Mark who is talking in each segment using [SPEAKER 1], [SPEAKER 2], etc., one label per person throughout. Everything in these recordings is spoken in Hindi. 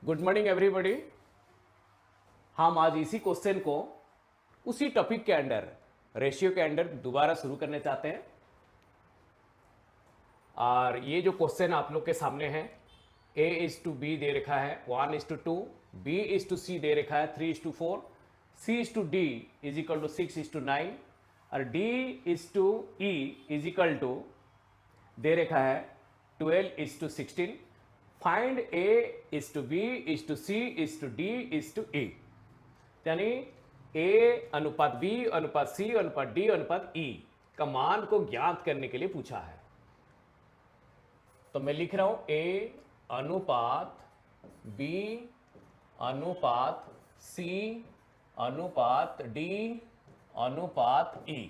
[SPEAKER 1] Good morning everybody. हम आज इसी क्वेश्चन को उसी टॉपिक के अंडर रेशियो के अंडर दोबारा शुरू करने चाहते हैं। और ये जो क्वेश्चन आप लोग के सामने है, A:B दे रखा है 1:2, B:C दे रखा है 3:4, C:D इज इक्वल टू 6:9 और D:E इज इक्वल टू दे रखा है 12:16। फाइंड A:B:C:D:E, यानी A अनुपात B अनुपात C अनुपात D अनुपात E का मान को ज्ञात करने के लिए पूछा है। तो मैं लिख रहा हूं A अनुपात B अनुपात C अनुपात D अनुपात E।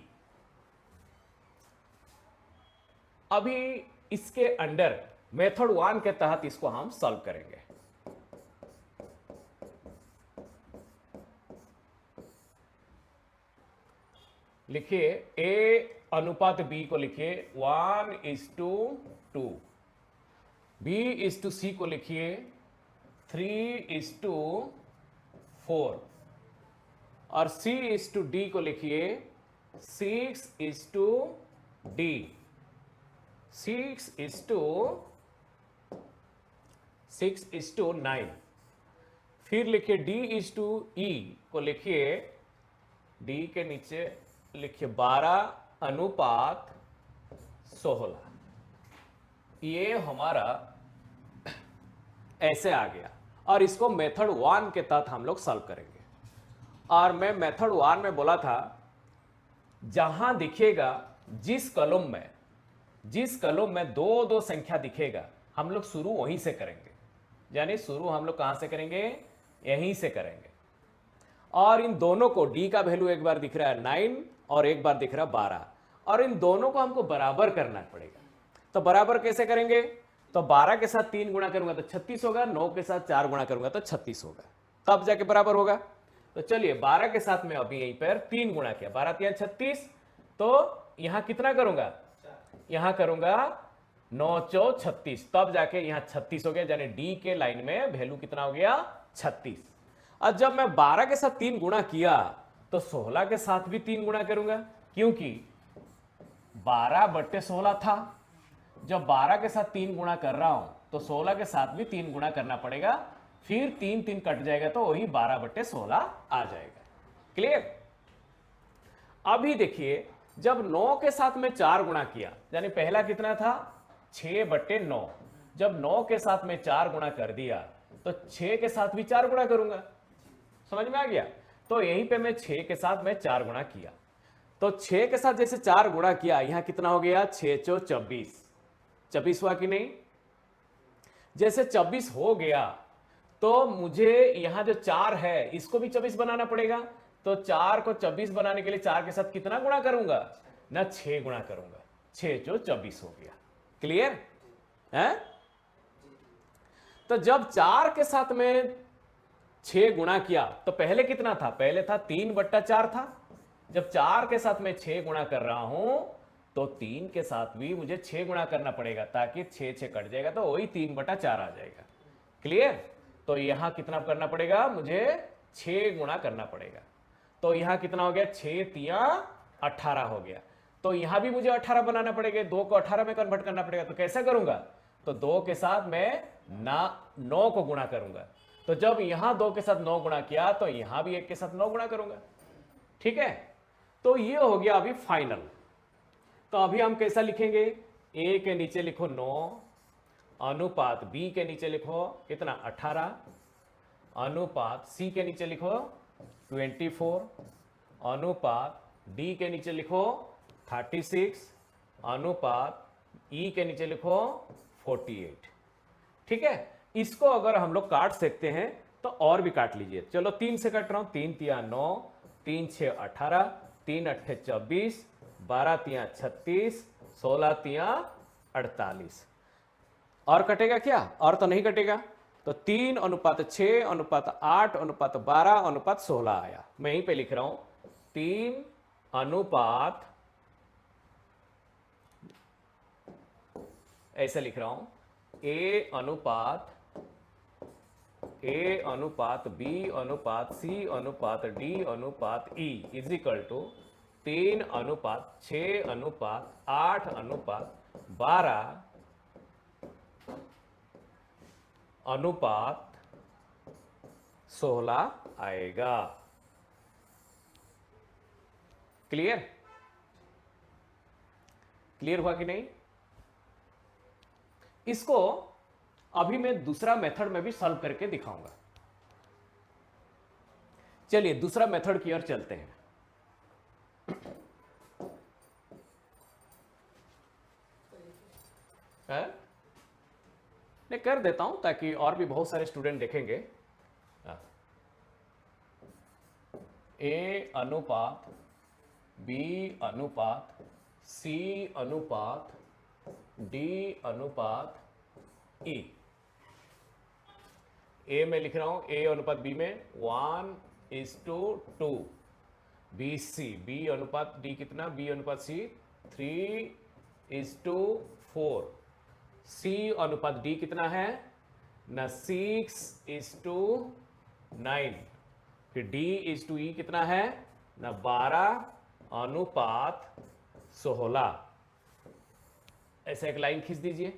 [SPEAKER 1] अभी इसके अंडर मेथड 1 के तहत इसको हम सॉल्व करेंगे। लिखिए A अनुपात B को लिखिए 1:2, B:C को लिखिए 3:4 और C:D को लिखिए 6:D, 6:9। फिर लिखिए D:E को लिखिए, D के नीचे लिखिए 12:16। ये हमारा ऐसे आ गया और इसको मेथड 1 के तहत हम लोग सॉल्व करेंगे। और मैं मेथड 1 में बोला था जहां दिखेगा जिस कॉलम में दो दो संख्या दिखेगा हम लोग शुरू वहीं से करेंगे। यानी शुरू हम लोग कहां से करेंगे? यहीं से करेंगे। और इन दोनों को D का वैल्यू एक बार दिख रहा है 9 और एक बार दिख रहा है 12 और इन दोनों को हमको बराबर करना पड़ेगा। तो बराबर कैसे करेंगे? तो 12 के साथ 3 गुणा करूंगा तो 36 होगा, 9 के साथ 4 गुणा करूंगा तो 36 होगा, तब जाके बराबर होगा। तो चलिए 12 के साथ मैं अभी यहीं पर 3 गुणा किया, 12 3 36, तो यहां कितना करूंगा? यहां करूंगा 9 4 36, तब जाके यहां 36 हो गया। यानी D के लाइन में वैल्यू कितना हो गया? 36। और जब मैं 12 के साथ 3 गुणा किया तो 16 के साथ भी 3 गुणा करूंगा, क्योंकि 12/16 था। जब 12 के साथ 3 गुणा कर रहा हूं तो 16 के साथ भी 3 गुणा करना पड़ेगा, फिर 3 3 कट जाएगा तो वही 12/16 आ जाएगा। क्लियर? अभी देखिए जब 9 के साथ में 4 गुणा किया, यानी पहला कितना था? 6/9। जब 9 के साथ में 4 गुणा कर दिया तो 6 के साथ भी 4 गुणा करूंगा। समझ में आ गया? तो यहीं पे मैं 6 के साथ में 4 गुणा किया, तो 6 के साथ जैसे 4 गुणा किया, यहां कितना हो गया? 6 4 24, 24 हुआ कि नहीं? जैसे 24 हो गया तो मुझे यहां जो 4 है इसको भी 24 बनाना पड़ेगा। तो 4 को 24 बनाने के लिए 4 के साथ कितना गुणा करूंगा? ना 6 गुणा करूंगा, 6 जो 24 हो गया। क्लियर है? तो जब 4 के साथ में 6 गुणा किया तो पहले कितना था? पहले था 3/4 था। जब 4 के साथ में 6 गुणा कर रहा हूं तो 3 के साथ भी मुझे 6 गुणा करना पड़ेगा, ताकि 6 6 कट जाएगा तो वही 3/4 आ जाएगा। क्लियर? तो यहां कितना करना पड़ेगा? मुझे 6 गुणा करना पड़ेगा। तो यहां कितना हो गया? 6 3 18 हो गया। तो यहां भी मुझे 18 बनाना पड़ेगा, 2 को 18 में कन्वर्ट करना पड़ेगा। तो कैसे करूंगा? तो 2 के साथ मैं 9 को गुणा करूंगा। तो जब यहां 2 के साथ 9 गुणा किया तो यहां भी 1 के साथ 9 गुणा करूंगा। ठीक है? तो ये हो गया अभी फाइनल। तो अभी हम कैसा लिखेंगे? A के नीचे लिखो 9 अनुपात B के नीचे लिखो कितना? 18 अनुपात C के नीचे लिखो 24 अनुपात D के नीचे लिखो 36 अनुपात E के नीचे लिखो 48। ठीक है? इसको अगर हम लोग काट सकते हैं तो और भी काट लीजिए। चलो 3 से काट रहा हूं। 3 3 9, 3 6 18, 3 8 24, 12 3 36, 16 3 48। और कटेगा क्या? और तो नहीं कटेगा। तो 3:6 अनुपात 8 अनुपात 12 अनुपात 16 आया। मैं यहीं पे लिख रहा हूं 3 अनुपात, ऐसे लिख रहा हूं A अनुपात ए अनुपात बी अनुपात सी अनुपात डी अनुपात ई इज इक्वल टू 3 अनुपात 6 अनुपात 8 अनुपात 12 अनुपात 16 आएगा। क्लियर? क्लियर हुआ कि नहीं? इसको अभी मैं दूसरा मेथड में भी सॉल्व करके दिखाऊंगा। चलिए दूसरा मेथड की ओर चलते हैं। मैं कर देता हूं ताकि और भी बहुत सारे स्टूडेंट देखेंगे। ए अनुपात बी अनुपात सी अनुपात डी अनुपात ई। ए में लिख रहा हूं ए अनुपात बी में 1:2। बी सी बी अनुपात डी कितना, बी अनुपात सी 3:4। सी अनुपात डी कितना है ना, 6:9। फिर डी इज टू ई कितना है ना, 12:16। ऐसे एक लाइन खींच दीजिए।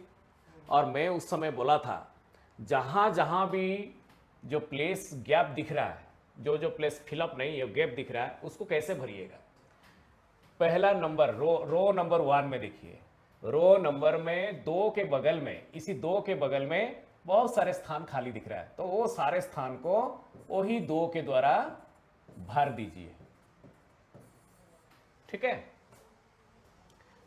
[SPEAKER 1] और मैं उस समय बोला था जहां जहां भी जो प्लेस गैप दिख रहा है, जो प्लेस फिलअप नहीं है, गैप दिख रहा है, उसको कैसे भरिएगा। पहला नंबर रो नंबर 1 में देखिए, रो नंबर में 2 के बगल में, इसी 2 के बगल में बहुत सारे स्थान खाली दिख रहा है, तो वो सारे स्थान को वही 2 के द्वारा भर दीजिए। ठीक है,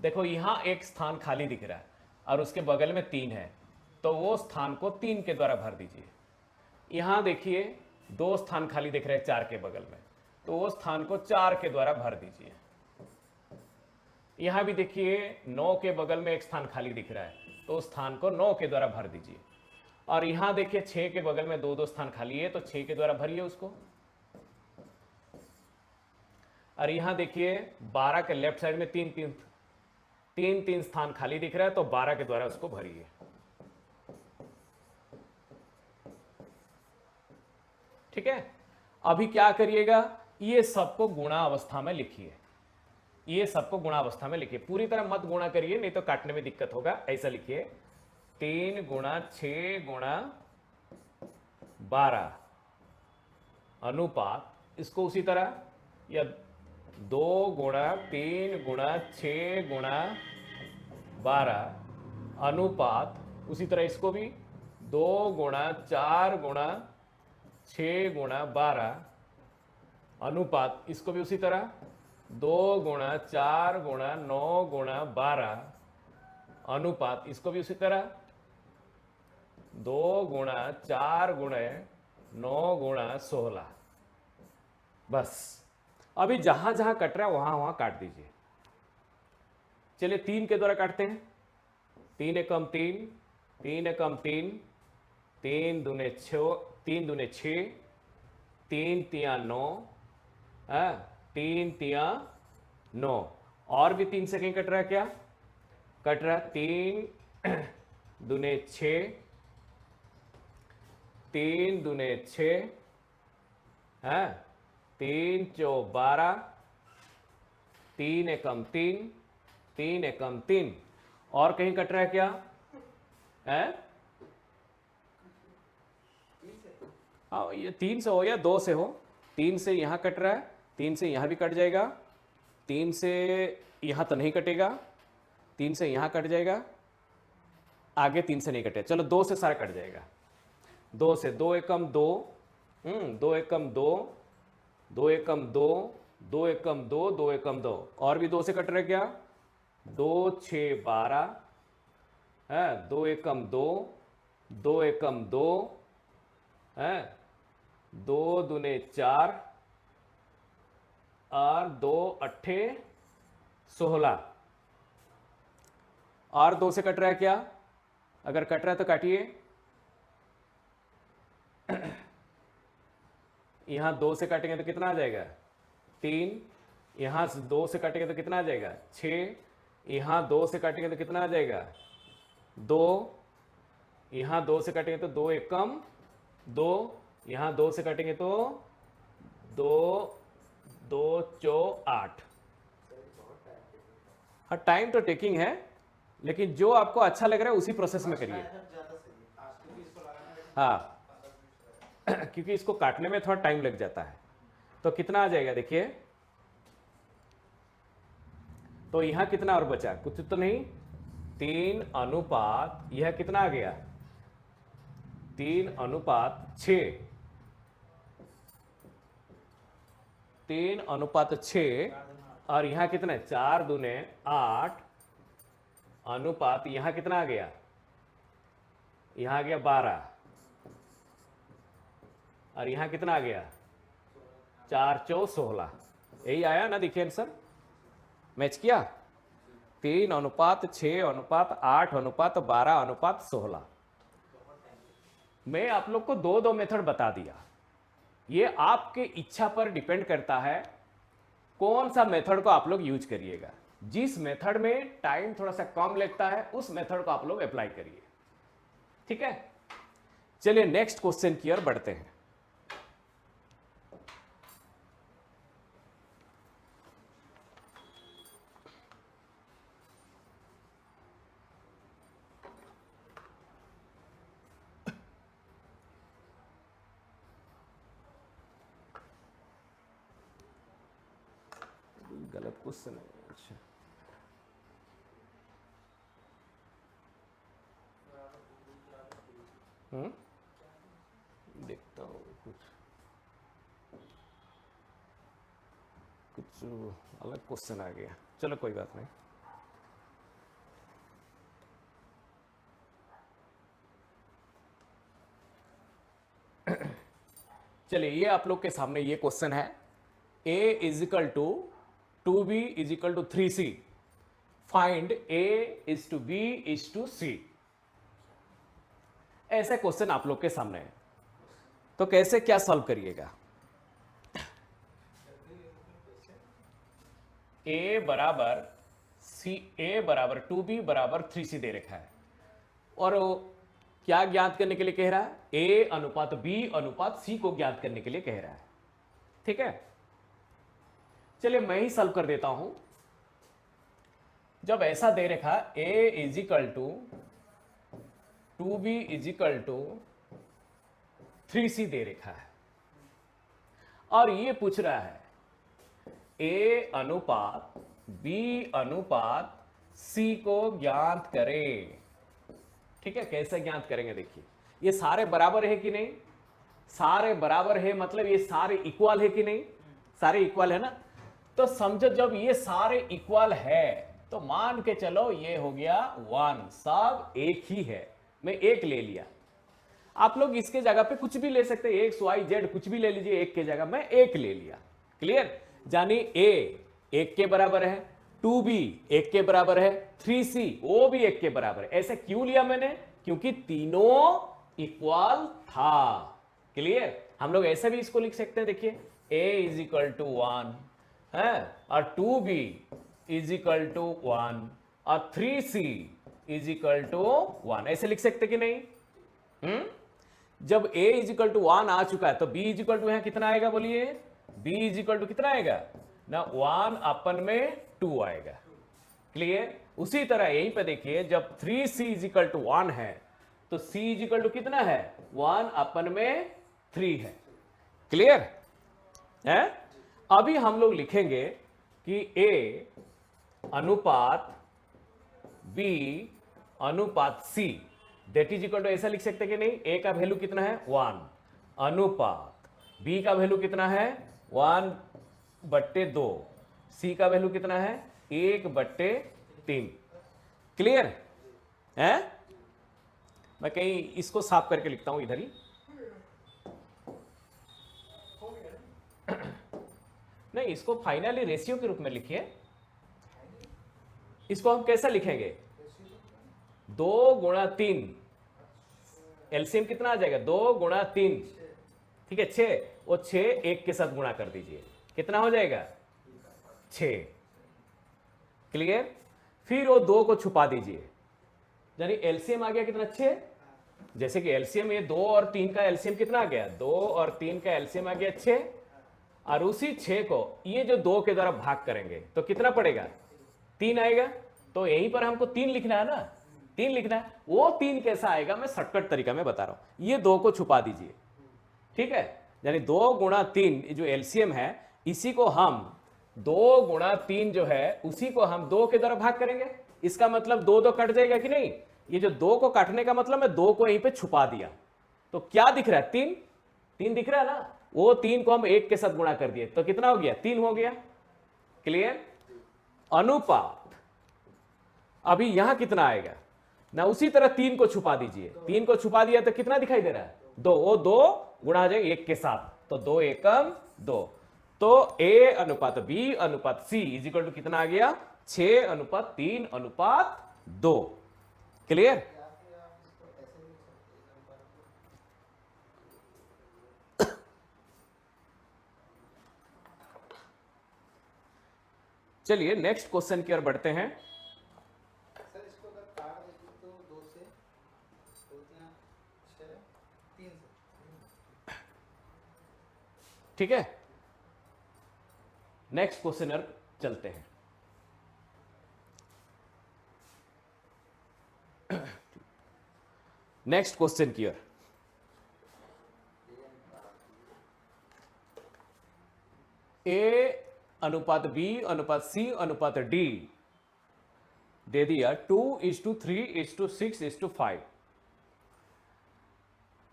[SPEAKER 1] देखो यहां एक स्थान खाली दिख रहा है और उसके बगल में 3 है, तो वो स्थान को 3 के द्वारा भर दीजिए। यहां देखिए 2 स्थान खाली दिख रहे हैं 4 के बगल में, तो वो स्थान को 4 के द्वारा भर दीजिए। यहां भी देखिए 9 के बगल में एक स्थान खाली दिख रहा है, तो उस स्थान को 9 के द्वारा भर दीजिए। और यहां देखिए 6 के बगल में 2 स्थान खाली है, तो 6 के द्वारा भरिए उसको। और यहां देखिए 12 के लेफ्ट साइड में 3 स्थान खाली दिख रहा है, तो 12 के द्वारा उसको भरिए। ठीक है, अभी क्या करिएगा, ये सबको गुणा अवस्था में लिखिए। ये सबको गुणा अवस्था में लिखिए, पूरी तरह मत गुणा करिए, नहीं तो काटने में दिक्कत होगा। ऐसा लिखिए 3 गुणा 6 गुणा 12 अनुपात, इसको उसी तरह, या 2 गुणा 3 गुणा 6 गुणा 12 अनुपात, उसी तरह इसको भी 2 गुणा 4 गुणा 6 गुणा 12 अनुपात, इसको भी उसी तरह 2 गुणा 4 गुणा 9 गुणा 12 अनुपात, इसको भी उसी तरह 2 गुणा 4 गुणा 9 गुणा 16। बस अभी जहां जहां कट रहा है वहां वहां काट दीजिए। चलिए 3 के द्वारा काटते हैं। 3 एकम 3, 3 एकम 3, 3 दूने 6, 3 दूने 6, 3 तिया 9, 3 तिया 9। और भी 3 से कहीं कट रहा है क्या, कट रहा है 3 दूने 6, 3 दूने 6, 3 चौ 12, 3 एकम 3, 3 एकम 3। और कहीं कट रहा है क्या, हाँ, ये 3 से हो या 2 से हो। 3 से यहां कट रहा है, 3 से यहां भी कट जाएगा, 3 से यहां तो नहीं कटेगा, 3 से यहां कट जाएगा, आगे 3 से नहीं कटे। चलो 2 से सारा कट जाएगा। 2 से 2 एकम 2, 2 एकम 2, 2 एकम 2, 2 एकम 2, 2 एकम 2। और भी 2 से कट रहे क्या, 2 6 12, 2 एकम 2, 2 एकम 2, 2 दूने 4 और 2 अट्ठे 16। और 2 से कट रहा है क्या, अगर कट रहा है तो काटिए। यहां 2 से काटेंगे तो कितना आ जाएगा, 3। यहां 2 से काटेंगे तो कितना आ जाएगा, 6। यहां 2 से काटेंगे तो कितना आ जाएगा, 2। यहां 2 से काटेंगे तो 2 एकम 2, यहां 2 से काटेंगे तो 2 2 चौ 8। हाँ टाइम तो टेकिंग है, लेकिन जो आपको अच्छा लग रहा है उसी प्रोसेस में करिए। हाँ क्योंकि इसको काटने में थोड़ा टाइम लग जाता है। तो कितना आ जाएगा देखिए, तो यहां कितना और बचा, कुछ तो नहीं, 3 अनुपात यह कितना आ गया, 3 अनुपात 6, 3 अनुपात 6, और यहां कितना है 4 दूने 8 अनुपात यहां कितना आ गया, यहां आ गया 12, और यहां कितना आ गया 4 चौ 16। यही आया ना, देखिए आंसर मैच किया, 3 अनुपात 6 अनुपात 8 अनुपात 12 अनुपात 16। मैं आप लोग को दो मेथड बता दिया, ये आपके इच्छा पर डिपेंड करता है कौन सा मेथड को आप लोग यूज करिएगा। जिस मेथड में टाइम थोड़ा सा कम लगता है उस मेथड को आप लोग अप्लाई करिए, ठीक है। चलिए नेक्स्ट क्वेश्चन की ओर बढ़ते हैं। गलत क्वेश्चन है, अच्छा देखता हूँ, कुछ अलग क्वेश्चन आ गया, चलो कोई बात नहीं। चलिए ये आप लोग के सामने ये क्वेश्चन है, a is equal to 2b is equal to 3c, find a is to b is to c। ऐसा क्वेश्चन आप लोग के सामने है, तो कैसे क्या सॉल्व करिएगा। a बराबर c, a बराबर 2b बराबर 3c दे रखा है, और क्या ज्ञात करने के लिए कह रहा है, a अनुपात b अनुपात c को ज्ञात करने के लिए कह रहा है, ठीक है। चलिए मैं ही सॉल्व कर देता हूं। जब ऐसा दे रखा a is equal to 2b is equal to 3c दे रखा है, और ये पूछ रहा है a अनुपात b अनुपात c को ज्ञात करें, ठीक है। कैसे ज्ञात करेंगे, देखिए ये सारे बराबर है कि नहीं, सारे बराबर है मतलब ये सारे इक्वल है कि नहीं, सारे इक्वल है ना। तो समझो जब ये सारे इक्वल है तो मान के चलो ये हो गया 1, सब एक ही है, मैं एक ले लिया। आप लोग इसके जगह पे कुछ भी ले सकते हैं, एक्स वाई जेड कुछ भी ले लीजिए, एक के जगह मैं एक ले लिया, क्लियर। यानी a 1 के बराबर है, 2b 1 के बराबर है, 3c वो भी 1 के बराबर है। ऐसे क्यों लिया मैंने, क्योंकि तीनों इक्वल था, क्लियर। हम लोग ऐसे भी इसको लिख सकते हैं, देखिए a इज इक्वल टू 1 है, और 2b इज इक्वल टू 1 और 3c इज इक्वल टू 1, ऐसे लिख सकते कि नहीं। जब a इज इक्वल टू 1 आ चुका है तो b इज इक्वल टू यहां कितना आएगा, बोलिए b इज इक्वल टू कितना आएगा ना, 1 अपन में 2 आएगा, क्लियर। उसी तरह यहीं पे देखिए जब 3c इज इक्वल टू 1 है तो c इज इक्वल टू कितना है, 1 अपन में 3 है, क्लियर है। अभी हम लोग लिखेंगे कि a अनुपात b अनुपात c that is equal to, ऐसा लिख सकते कि नहीं, a का वैल्यू कितना है 1 अनुपात b का वैल्यू कितना है 1/2, c का वैल्यू कितना है 1/3, क्लियर है। मैं कहीं इसको साफ करके लिखता हूं इधर ही, नहीं इसको फाइनली रेशियो के रूप में लिखिए। इसको हम कैसा लिखेंगे, 2 गुणा 3, एलसीएम कितना आ जाएगा 2 गुणा 3, ठीक है 6, वो 6 1 के साथ गुणा कर दीजिए, कितना हो जाएगा 6, क्लियर। फिर वो 2 को छुपा दीजिए, यानी एलसीएम आ गया कितना 6, जैसे कि एलसीएम, ये 2 और 3 का एलसीएम कितना आ गया, 2 और 3 का एलसीएम आ गया 6, और उसी 6 को ये जो 2 के द्वारा भाग करेंगे तो कितना पड़ेगा, 3 आएगा। तो यहीं पर हमको 3 लिखना है ना, 3 लिखना है। वो 3 कैसा आएगा मैं शॉर्टकट तरीका में बता रहा हूं, ये 2 को छुपा दीजिए, ठीक है। यानी 2 गुणा 3 जो एलसीएम है, इसी को हम 2 गुणा 3 जो है उसी को हम 2 के द्वारा भाग करेंगे। इसका मतलब 2 2 कट जाएगा कि नहीं, ये जो 2 को काटने का मतलब मैं 2 को यहीं पे छुपा दिया, तो क्या दिख रहा है, 3 3 दिख रहा है ना। वो 3 को हम 1 के साथ गुणा कर दिए तो कितना हो गया, 3 हो गया। क्लियर। अनुपात अभी यहां कितना आएगा ना, उसी तरह 3 को छुपा दीजिए, 3 को छुपा दिया तो कितना दिखाई दे रहा है, 2, वो 2 गुणा हो जाएगा 1 के साथ, तो 2 एकम 2, तो A अनुपात B अनुपात C इज इक्वल टू कितना आ गया, 6 अनुपात 3 अनुपात 2। क्लियर। चलिए नेक्स्ट क्वेश्चन की ओर बढ़ते हैं।
[SPEAKER 2] सर इसको अगर काट देते तो 2 से 2 6 3 से,
[SPEAKER 1] ठीक है, नेक्स्ट क्वेश्चन और चलते हैं। नेक्स्ट क्वेश्चन की ओर। ए अनुपात बी अनुपात सी अनुपात डी दे दिया 2:3:6:5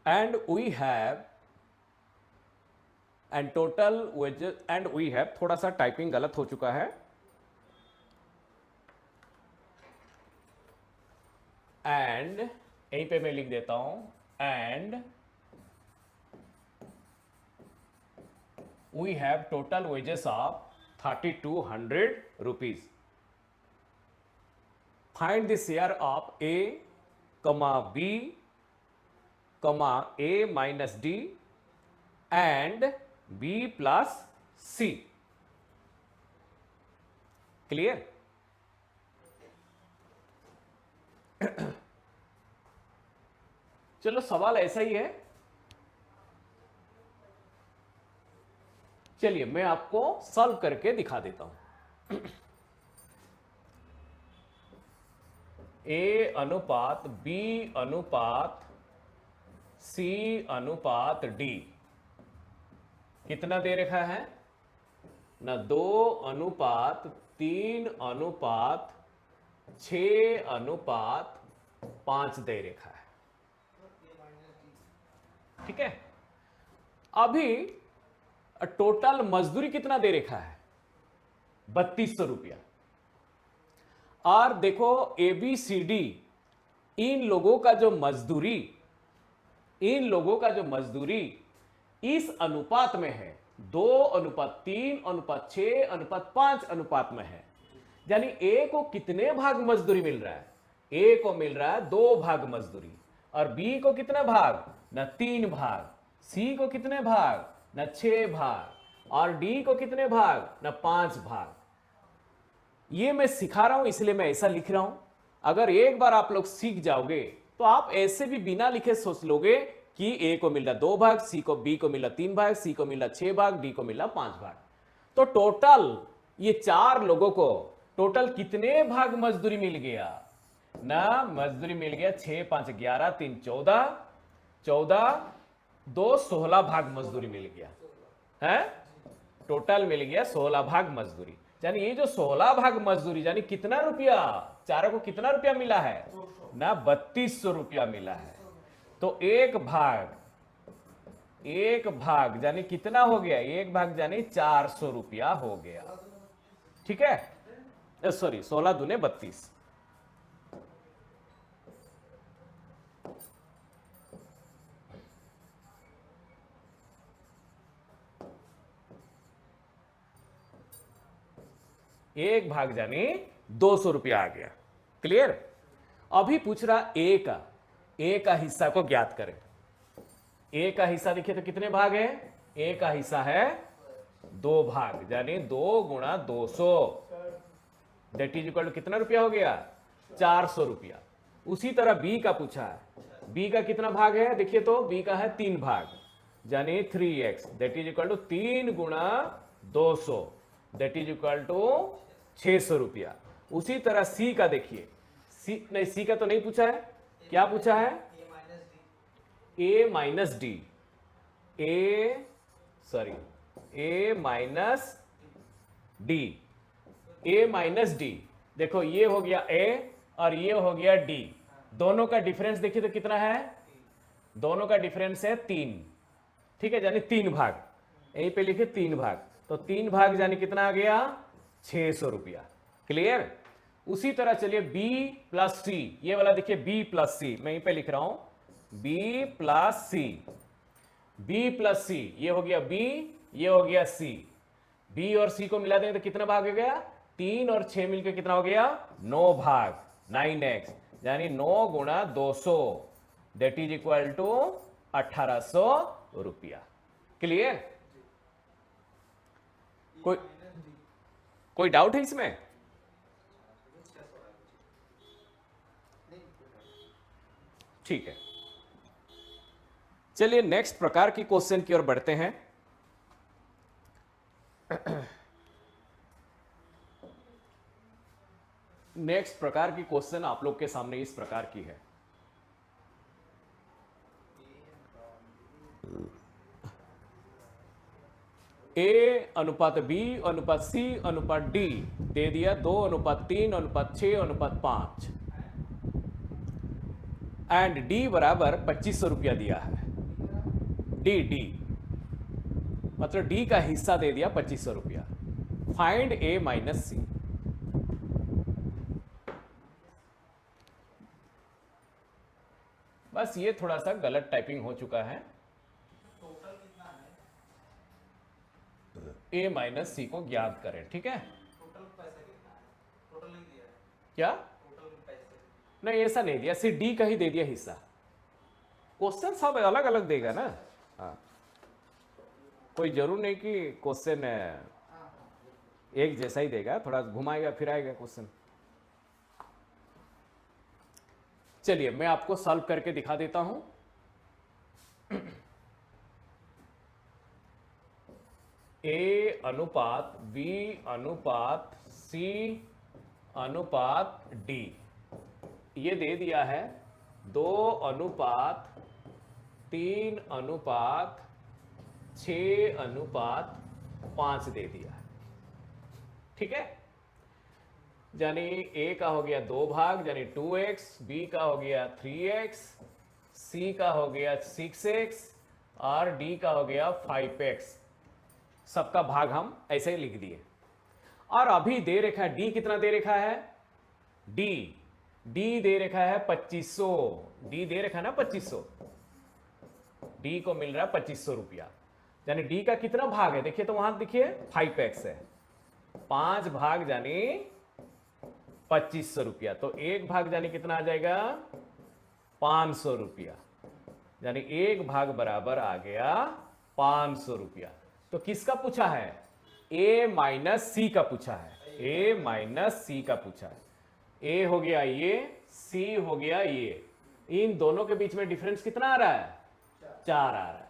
[SPEAKER 1] and we have and total wages and we have, थोड़ा सा टाइपिंग गलत हो चुका है, एंड यहीं पे मैं लिख देता हूं, and we have total wages of 3200 rupees. Find the share of A, B, A minus D and B plus C. Clear? चलो सवाल ऐसा ही है। चलिए मैं आपको सॉल्व करके दिखा देता हूं। ए अनुपात बी अनुपात सी अनुपात डी कितना दे रखा है ना, 2 अनुपात 3 अनुपात 6 अनुपात 5 दे रखा है, ठीक है। अभी टोटल मजदूरी कितना दे रखा है, 3200 रुपया। और देखो ABCD इन लोगों का जो मजदूरी इस अनुपात में है, 2:3:6:5 अनुपात में है। यानी A को कितने भाग मजदूरी मिल रहा है, A को मिल रहा है 2 भाग मजदूरी, और B को कितने भाग ना 3 भाग, C को कितने भाग ना 6 भाग, और D को कितने भाग ना 5 भाग। ये मैं सिखा रहा हूं इसलिए मैं ऐसा लिख रहा हूं। अगर एक बार आप लोग सीख जाओगे तो आप ऐसे भी बिना लिखे सोच लोगे कि A को मिल रहा 2 भाग, B को मिल रहा 3 भाग, C को मिल रहा 6 भाग, D को मिल रहा 5 भाग। तो टोटल ये 4 लोगों को टोटल कितने भाग मजदूरी मिल गया ना, मजदूरी मिल गया 6 5 11 3 14 14 2 16 भाग मजदूरी मिल गया है। टोटल मिल गया 16 भाग मजदूरी। यानी ये जो 16 भाग मजदूरी यानी कितना रुपया, चारों को कितना रुपया मिला है ना, 3200 रुपया मिला है। तो एक भाग यानी कितना हो गया, एक भाग यानी 400 रुपया हो गया, ठीक है। सॉरी 16 दूने 32। एक भाग यानी 200 रुपया आ गया। क्लियर। अभी पूछ रहा ए का हिस्सा को ज्ञात करें। ए का हिस्सा देखिए तो कितने भाग है, ए का हिस्सा है 2 भाग यानी 2 गुणा 200 दैट इज इक्वल टू कितना रुपया हो गया 400 रुपया। उसी तरह बी का पूछा है, b का कितना भाग है देखिए, तो b का है 3 भाग, यानी 3x that is equal to 3 गुणा 200 दैट इज इक्वल टू 600 रुपया। उसी तरह c का देखिए, c नहीं, c का तो नहीं पूछा है, क्या पूछा है, a minus D, a minus D, a minus D. देखो ये हो गया a और ये हो गया d, दोनों का डिफरेंस देखिए तो कितना है, दोनों का डिफरेंस है 3, ठीक है, यानी 3 भाग, यहीं पे लिखे 3 भाग, तो 3 भाग यानी कितना आ गया 600 रुपया। क्लियर। उसी तरह चलिए b प्लस सी, ये वाला देखिए b प्लस सी, मैं यहीं पे लिख रहा हूं b प्लस सी, b प्लस सी, ये हो गया b, ये हो गया c, b और c को मिला देंगे तो कितना भाग हो गया, 3 और 6 मिलकर कितना हो गया 9 भाग, 9x, यानी 9 गुणा 200 दैट इज इक्वल टू 1800 रुपया। क्लियर। कोई डाउट है इसमें? ठीक है, चलिए नेक्स्ट प्रकार की क्वेश्चन की ओर बढ़ते हैं। नेक्स्ट प्रकार की क्वेश्चन आप लोग के सामने इस प्रकार की है। ए अनुपात बी अनुपात सी अनुपात डी दे दिया 2 अनुपात 3 अनुपात 6 अनुपात 5 एंड डी बराबर 2500 रुपया दिया है। डी मतलब डी का हिस्सा दे दिया 2500 रुपया। फाइंड ए माइनस सी। बस ये थोड़ा सा गलत टाइपिंग हो चुका है।
[SPEAKER 2] टोटल कितना है,
[SPEAKER 1] ए माइनस सी को ज्ञात करें, ठीक है।
[SPEAKER 2] टोटल पैसा कितना है, टोटल नहीं दिया है,
[SPEAKER 1] क्या
[SPEAKER 2] टोटल पैसे
[SPEAKER 1] नहीं, ऐसा नहीं दिया, सिर्फ डी का ही दे दिया हिस्सा। क्वेश्चन सब अलग अलग देगा ना, हाँ, कोई जरूर नहीं कि क्वेश्चन एक जैसा ही देगा, थोड़ा घुमाएगा फिराएगा क्वेश्चन। चलिए मैं आपको सॉल्व करके दिखा देता हूं। ए अनुपात बी अनुपात सी अनुपात डी, ये दे दिया है 2 अनुपात 3 अनुपात 6 अनुपात 5 दे दिया है, ठीक है। यानी ए का हो गया 2 भाग यानी 2x, बी का हो गया 3x, सी का हो गया 6x और डी का हो गया 5x। सबका भाग हम ऐसे ही लिख दिए। और अभी दे रखा है डी, कितना दे रखा है, डी दे रखा है 2500, डी दे रखा है ना 2500, डी को मिल रहा है 2500 रुपया। यानी डी का कितना भाग है देखिए, तो वहां देखिए 5x है, 5 भाग यानी 2500 रुपया, तो एक भाग यानी कितना आ जाएगा 500 रुपया, यानी एक भाग बराबर आ गया 500 रुपया। तो किसका पूछा है, ए माइनस सी का पूछा है, ए माइनस सी का पूछा है। ए हो गया ये, सी हो गया ये, इन दोनों के बीच में डिफरेंस कितना आ रहा है, 4 आ रहा है,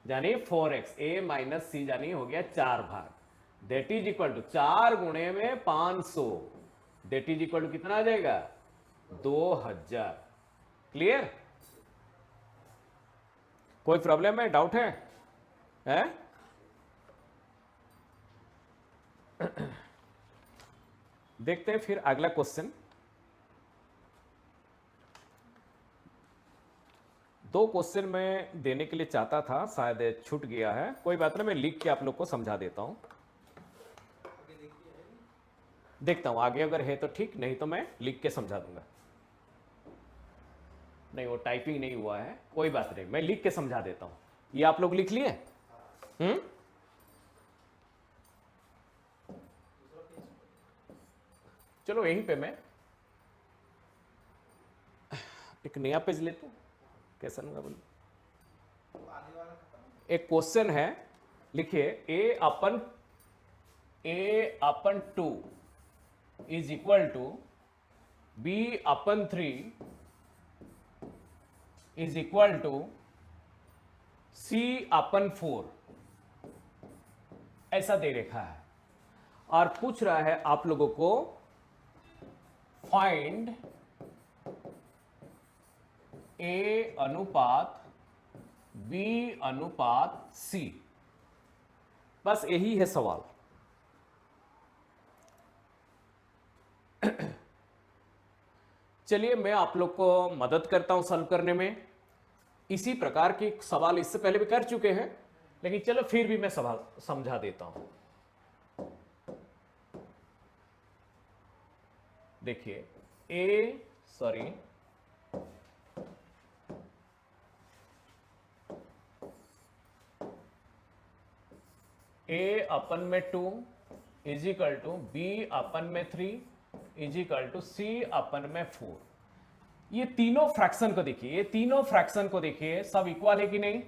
[SPEAKER 1] यानी 4x, ए माइनस सी यानी हो गया 4 भाग, दैट इज इक्वल टू 4 गुणे में 500, दैट इज इक्वल टू कितना आ जाएगा 2000। क्लियर। कोई प्रॉब्लम है, डाउट है, देखते हैं फिर अगला क्वेश्चन। 2 क्वेश्चन मैं देने के लिए चाहता था, शायद छूट गया है, कोई बात नहीं, मैं लिख के आप लोग को समझा देता हूं। देखता हूं आगे अगर है तो ठीक, नहीं तो मैं लिख के समझा दूंगा। नहीं वो टाइपिंग नहीं हुआ है, कोई बात नहीं, मैं लिख के समझा देता हूं। ये आप लोग लिख लिए? चलो यहीं पे मैं एक नया पेज लेता हूं, कैसा होगा बोलो। एक क्वेश्चन है, लिखिए A upon 2 is equal to B upon 3 is equal to C/4 ऐसा दे रखा है और पूछ रहा है आप लोगों को फाइंड A अनुपात B अनुपात C। बस यही है सवाल। चलिए मैं आप लोग को मदद करता हूं सॉल्व करने में। इसी प्रकार के सवाल इससे पहले भी कर चुके हैं, लेकिन चलो फिर भी मैं सवाल समझा देता हूं। देखिए A अपन में 2 इज इक्वल टू B अपन में 3 इज इक्वल टू C अपन में 4। ये तीनों फ्रैक्शन को देखिए, ये तीनों फ्रैक्शन को देखिए, सब इक्वल है कि नहीं?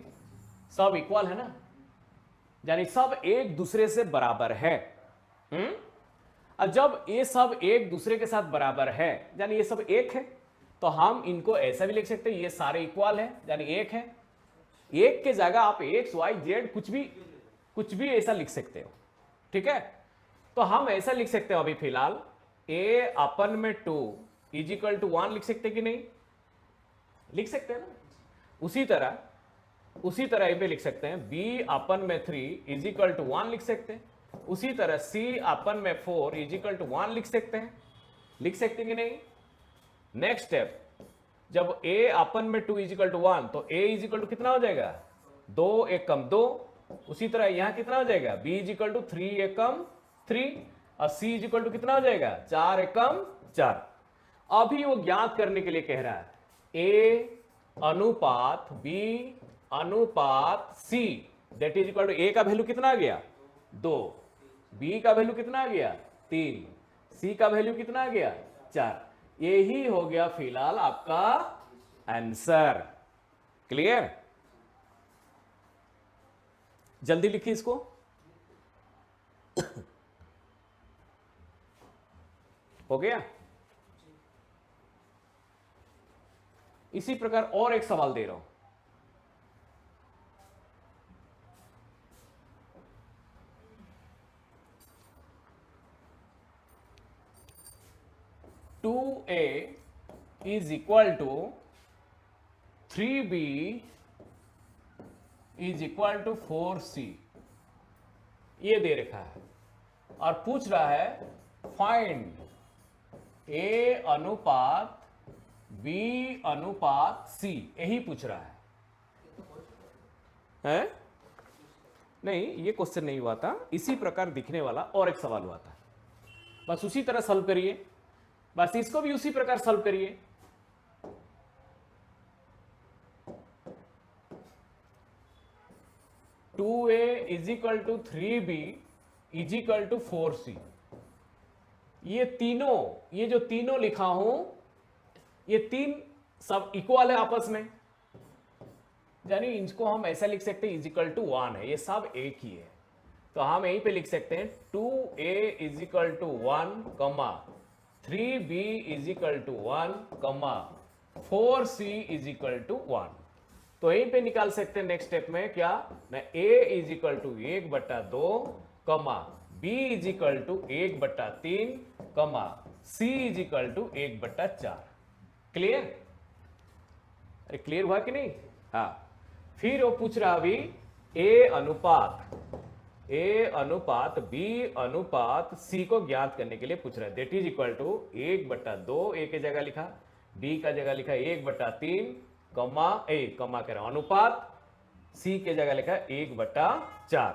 [SPEAKER 1] सब इक्वल है ना, यानी सब एक दूसरे से बराबर है। और जब ये सब एक दूसरे के साथ बराबर है, यानी ये सब एक है, तो हम इनको ऐसा भी लिख सकते हैं, ये सारे इक्वल है यानी एक है। एक के जगह आप एक्स वाई जेड कुछ भी ऐसा लिख सकते हो, ठीक है। तो हम ऐसा लिख सकते हो अभी फिलहाल A अपन में 2 इज इक्वल टू 1 लिख सकते कि नहीं? लिख सकते हैं ना। उसी तरह ये भी लिख सकते हैं B अपन में 3 इज इक्वल टू 1 लिख सकते हैं। उसी तरह C अपन में 4 इज इक्वल टू 1 लिख सकते हैं। लिख सकते कि नहीं? नेक्स्ट स्टेप, जब A अपन में 2 इज इक्वल टू 1 तो A इज इक्वल टू कितना हो जाएगा? 2 1 कम 2। उसी तरह यहां कितना हो जाएगा? B इज इक्वल टू 3 1 कम 3 और C इज इक्वल टू कितना हो जाएगा? 4 1 कम 4। अभी वो ज्ञात करने के लिए कह रहा है A अनुपात B अनुपात C that is equal to A का वैल्यू कितना आ गया? 2, B का वैल्यू कितना आ गया? 3, C का वैल्यू कितना आ गया? 4। यही हो गया फिलहाल आपका आंसर। क्लियर? जल्दी लिखिए इसको। हो गया? इसी प्रकार और एक सवाल दे रहा हूं। A is equal to 3B is equal to 4C ये दे रखा है और पूछ रहा है फाइंड A अनुपात B अनुपात C, यही पूछ रहा है? नहीं, ये क्वेश्चन नहीं हुआ था। इसी प्रकार दिखने वाला और एक सवाल हुआ था, बस उसी तरह सॉल्व करिए। बस इसको भी उसी प्रकार सॉल्व करिए। A is equal to 3B is equal to 4C। ये जो तीनों लिखा हूं, ये तीन सब इक्वल है आपस में, यानी इनको हम ऐसा लिख सकते हैं इज इक्वल टू 1 है, ये सब एक ही है। तो हम यहीं पे लिख सकते हैं 2A is equal to 1, 3B is equal to 1, 4C is equal to 1। तो यहीं पे निकाल सकते हैं नेक्स्ट स्टेप में क्या? A is equal to 1/2, B is equal to 1/3, C is equal to 1/4। Clear? अरे क्लियर हुआ कि नहीं? हाँ। फिर वो पूछ रहा अभी A अनुपात B अनुपात C को ज्ञात करने के लिए पूछ रहा है। That is equal to 1/2, A की जगह लिखा, B का जगह लिखा 1/3, कमा कर अनुपात C के जगह लिखा 1/4।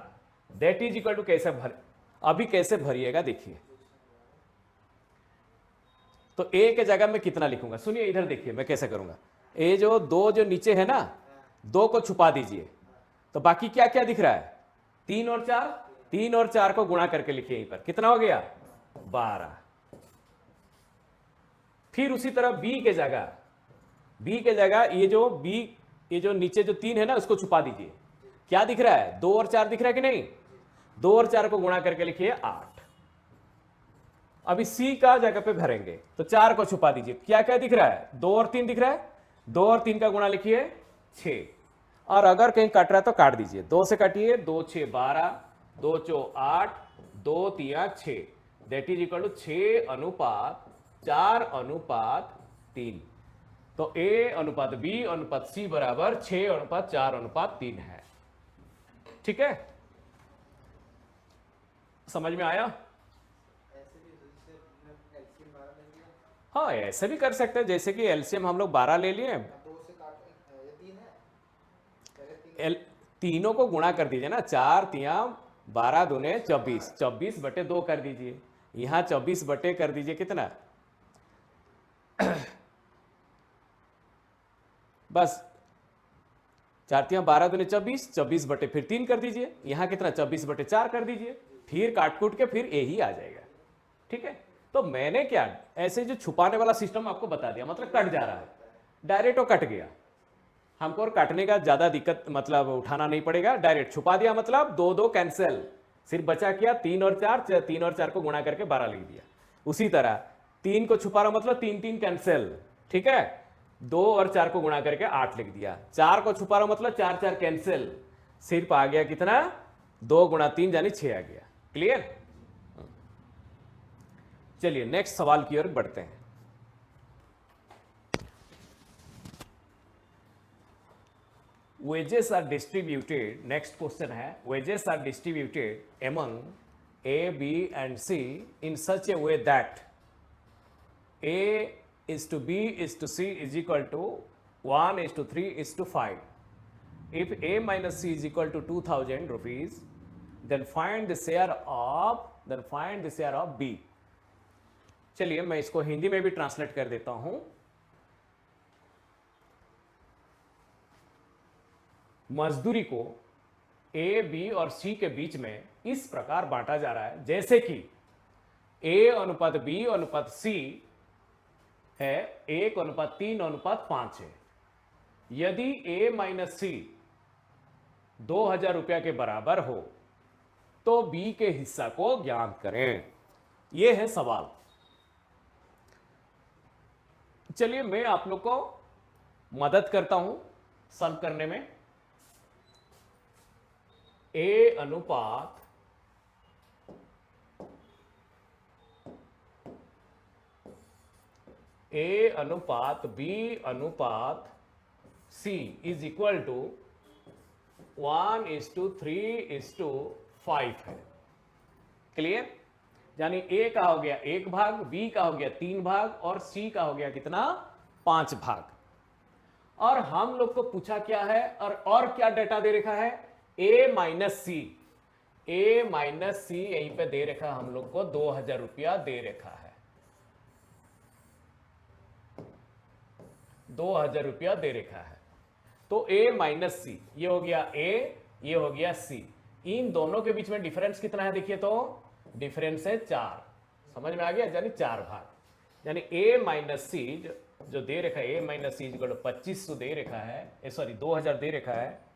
[SPEAKER 1] दैट इज इक्वल टू कैसे अभी कैसे भरिएगा देखिए। तो A के जगह में कितना लिखूंगा? सुनिए इधर देखिए मैं कैसे करूंगा। A जो 2 जो नीचे है ना, 2 को छुपा दीजिए, तो बाकी क्या क्या दिख रहा है? 3 और 4, 3 और 4 को गुणा करके लिखिए। यहीं पर कितना हो गया? 12। फिर उसी तरह B के जगह ये जो नीचे जो 3 है ना, उसको छुपा दीजिए। क्या दिख रहा है? 2 और 4 दिख रहा है कि नहीं? 2 और 4 को गुणा करके लिखिए 8। अभी C का जगह पे भरेंगे, तो 4 को छुपा दीजिए। क्या क्या दिख रहा है? 2 और 3 दिख रहा है, 2 और 3 का गुणा लिखिए 6, और अगर कहीं कट रहा है तो काट दीजिए, 2 से काटिए, 2 6 12, 2 चो 8, 2 3 6, दैट इज इक्वल टू 6 अनुपात 4 अनुपात 3। तो A अनुपात B अनुपात C बराबर 6 अनुपात 4 अनुपात 3 है। ठीक है, समझ में आया?
[SPEAKER 2] ऐसे भी जैसे एलसीएम 12 ले लिया,
[SPEAKER 1] हाँ, ऐसे भी कर सकते हैं, जैसे कि एलसीएम हम लोग 12 ले लिए,
[SPEAKER 2] 2 से काट ये 3 है, पहले 3
[SPEAKER 1] एल तीनों को गुणा कर दीजिए ना, 4 तिया 12 दूने 24, 24 बटे 2 कर दीजिए, यहां 24 बटे कर दीजिए कितना, बस 4 तिया 12 दूने 24, 24 बटे फिर 3 कर दीजिए, यहां कितना 24 बटे 4 कर दीजिए, फिर काट कूट के फिर ए ही आ जाएगा। ठीक है, तो मैंने क्या ऐसे जो छुपाने वाला सिस्टम आपको बता दिया, मतलब कट जा रहा है, डायरेक्ट वो कट गया, हमको और काटने का ज्यादा दिक्कत मतलब उठाना नहीं पड़ेगा, डायरेक्ट छुपा दिया, मतलब 2 2 कैंसिल, सिर्फ बचा क्या 3 और 4, 3 और 4 को गुणा करके 12 लिख दिया। उसी तरह 3 को छुपा रहा मतलब 3 3 कैंसिल, ठीक है, 2 और 4 को गुणा करके 8 लिख दिया, 4 को छुपा रहा मतलब 4 4 कैंसिल, सिर्फ आ गया कितना 2 गुणा 3 यानी 6 आ गया। क्लियर? चलिए नेक्स्ट सवाल की ओर बढ़ते हैं। wages are distributed, next question है, wages are distributed among A, B and C in such a way that A is to B is to C is equal to 1 is to 3 is to 5. If A minus C is equal to 2000 rupees, then find the share of B. चलिए मैं इसको हिंदी में भी ट्रांसलेट कर देता हूं। मजदूरी को ए, बी और सी के बीच में इस प्रकार बांटा जा रहा है जैसे कि ए अनुपात बी अनुपात सी है 1 अनुपात 3 अनुपात 5 है। यदि ए माइनस सी 2000 रुपया के बराबर हो तो बी के हिस्सा को ज्ञात करें। यह है सवाल। चलिए मैं आप लोग को मदद करता हूं सॉल्व करने में। ए अनुपात बी अनुपात सी इज इक्वल टू 1:3:5 है। क्लियर? यानी ए का हो गया 1 भाग, बी का हो गया 3 भाग और सी का हो गया कितना 5 भाग। और हम लोग को पूछा क्या है और क्या डेटा दे रखा है ए माइनस सी यहीं पे दे रखा हम लोग को 2000 रुपया दे रखा है, 2000 रुपया दे रखा है। तो ए माइनस सी ये हो गया ए, ये हो गया सी, इन दोनों के बीच में डिफरेंस कितना है देखिए, तो डिफरेंस है 4। समझ में आ गया? यानी 4 भाग। यानी ए माइनस सी जो दे रखा है ए माइनस सी 2500 दे रखा है, सॉरी 2000 दे रखा है,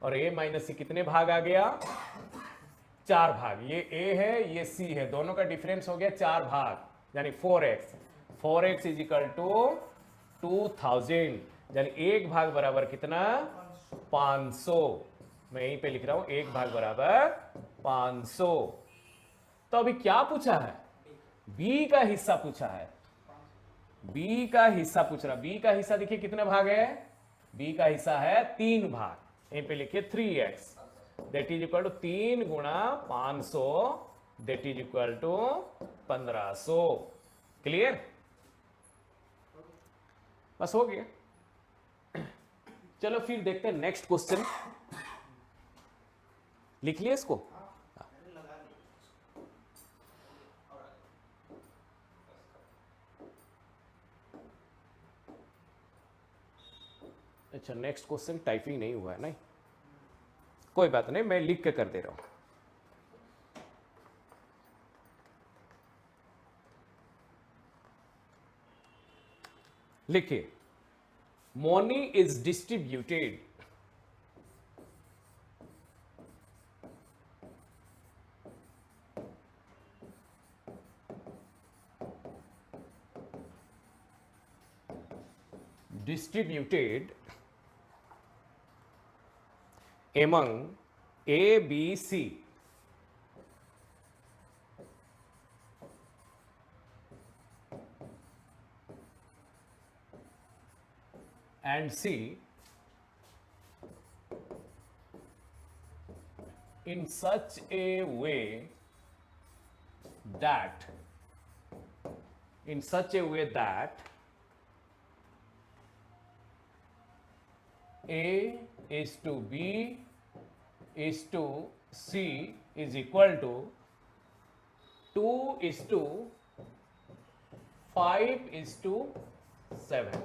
[SPEAKER 1] और ए माइनस सी कितने भाग आ गया 4 भाग। ये ए है ये सी है, दोनों का डिफरेंस हो गया 4 भाग, यानी 4x इज इक्वल टू 2000, यानी 1 भाग बराबर कितना 500। मैं यहीं पे लिख रहा हूं 1 भाग बराबर 500। तो अभी क्या पूछा है? बी का हिस्सा पूछा है, बी का हिस्सा पूछ रहा। बी का हिस्सा देखिए कितने भाग है, बी का हिस्सा है 3 भाग, यहीं पे लिखिए 3x, that is equal to 3 गुणा 500, that is equal to 1500। Clear? बस हो गया। चलो फिर देखते हैं नेक्स्ट क्वेश्चन। लिख लिया इसको? अच्छा नेक्स्ट क्वेश्चन टाइपिंग नहीं हुआ है, नहीं कोई बात नहीं, मैं लिख के कर दे रहा हूं। लिखिए money is distributed distributed among A, B, C and C in such a way that A is to B is to C is equal to 2:5:7.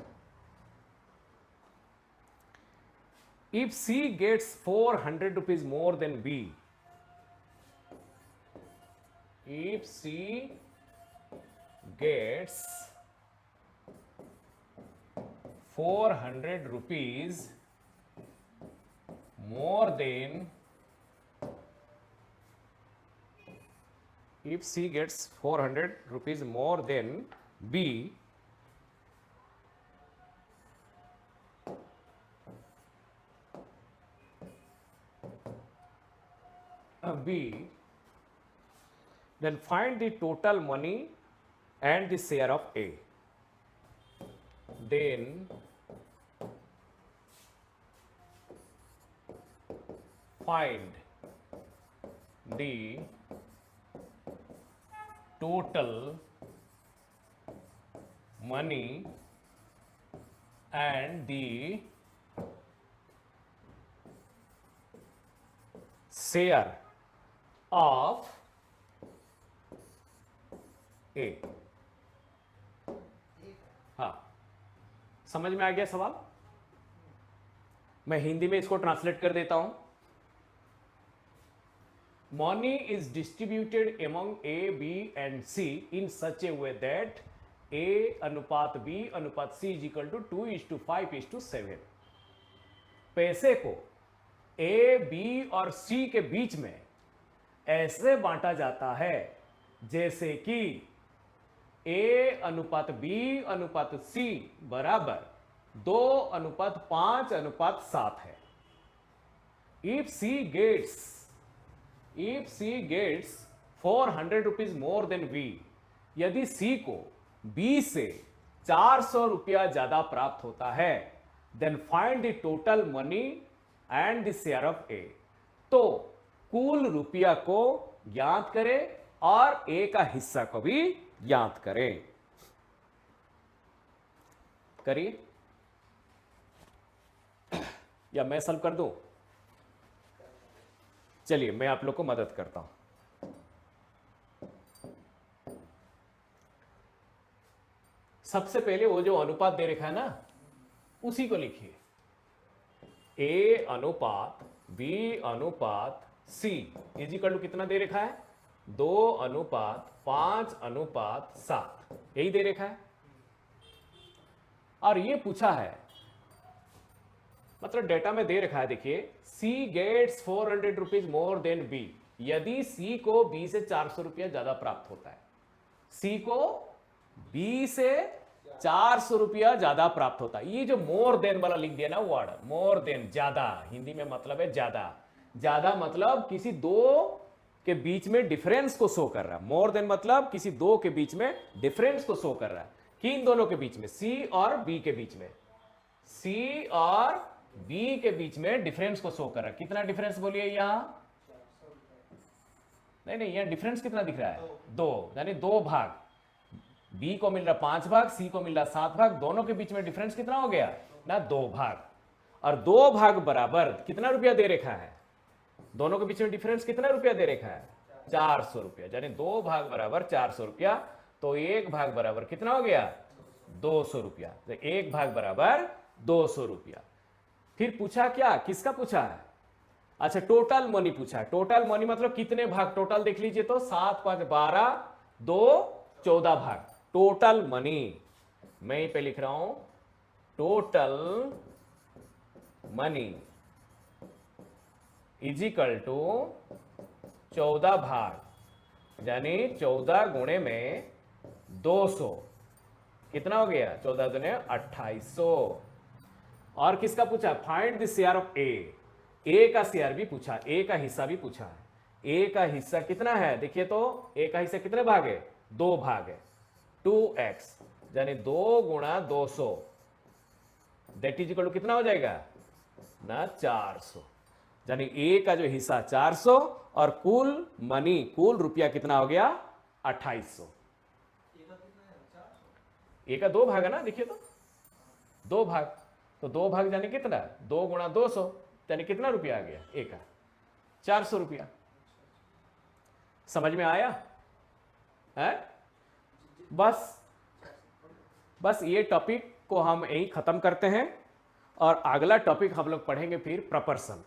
[SPEAKER 1] If C gets 400 rupees more than B, if C gets 400 rupees more than, if C gets 400 rupees more than B, then find the total money and the share of A. Then find the total money and the share of A. हाँ, समझ में आ गया सवाल? मैं हिंदी में इसको ट्रांसलेट कर देता हूं. Money is distributed among A, B and C in such a way that A अनुपात B अनुपात C is equal to 2:5:7. पैसे को A, B और C के बीच में ऐसे बांटा जाता है जैसे कि A अनुपात B अनुपात C बराबर 2:5:7 है. If C gets 400 rupees more than B, यदि C को B से 400 रुपया ज्यादा प्राप्त होता है, then find the total money and the share of A. तो कुल रुपया को ज्ञात करें और A का हिस्सा को भी ज्ञात करें. करिए या मैं सॉल्व कर दूं? चलिए मैं आप लोग को मदद करता हूं. सबसे पहले वो जो अनुपात दे रखा है ना, उसी को लिखिए. A अनुपात B अनुपात C इज इक्वल टू कितना दे रखा है? 2:5:7. यही दे रखा है. और ये पूछा है, मतलब डेटा में दे रखा है. देखिए, C gets 400 rupees more than B. यदि C को B से 400 रुपया ज्यादा प्राप्त होता है, C को B से 400 रुपया ज्यादा प्राप्त होता है. ये जो मोर देन वाला लिख दिया ना वर्ड, मोर देन, ज्यादा, हिंदी में मतलब है ज्यादा. ज्यादा मतलब किसी दो के बीच में डिफरेंस को शो कर रहा है. मोर देन मतलब किसी दो के बीच में डिफरेंस को शो कर रहा है. किन दोनों के बीच में? C और B के बीच में. C और B के बीच में डिफरेंस को शो कर रहा है. कितना डिफरेंस बोलिए यहां? नहीं, यहां डिफरेंस कितना दिख रहा है? 2, यानी 2 भाग. B को मिल रहा 5 भाग, C को मिल रहा 7 भाग. दोनों के बीच में डिफरेंस कितना हो गया ना? 2 भाग. और 2 भाग बराबर कितना रुपया दे रखा है? दोनों के बीच में डिफरेंस कितना रुपया दे रखा है? 400 रुपया. यानी 2 भाग बराबर 400 रुपया. तो 1 भाग बराबर कितना हो गया? 200 रुपया. तो 1 भाग बराबर 200 रुपया. फिर पूछा क्या? किसका पूछा है? अच्छा, टोटल मनी पूछा है. टोटल मनी मतलब कितने भाग? टोटल देख लीजिए तो 7, 5, 12, 2, 14 भाग. टोटल मनी मैं यहीं पे लिख रहा हूं. Total money is equal to 14 भाग, यानी 14 गुणे में 200. कितना हो गया? 14 दुने 2800. और किसका पूछा, फाइंड द शेयर ऑफ ए का शेयर भी पूछा, ए का हिस्सा भी पूछा है। ए का हिस्सा कितना है, देखिए तो ए का हिस्सा कितने भाग है, 2 भाग है, 2x यानी 2 गुणा 200 दैट इज इक्वल टू कितना हो जाएगा ना, 400। यानी ए का जो हिस्सा 400 और कुल मनी, कुल रुपया कितना हो गया 2800।
[SPEAKER 2] ये का कितना है 400।
[SPEAKER 1] ए का 2 भाग है ना, देखिए तो 2 भाग, तो 2 भाग यानी कितना, 2 गुणा 200 यानी कितना रुपया आ गया ए का, 400 रुपया। समझ में आया है? बस ये टॉपिक को हम यही खत्म करते हैं और अगला टॉपिक हम लोग पढ़ेंगे फिर प्रपर्सन।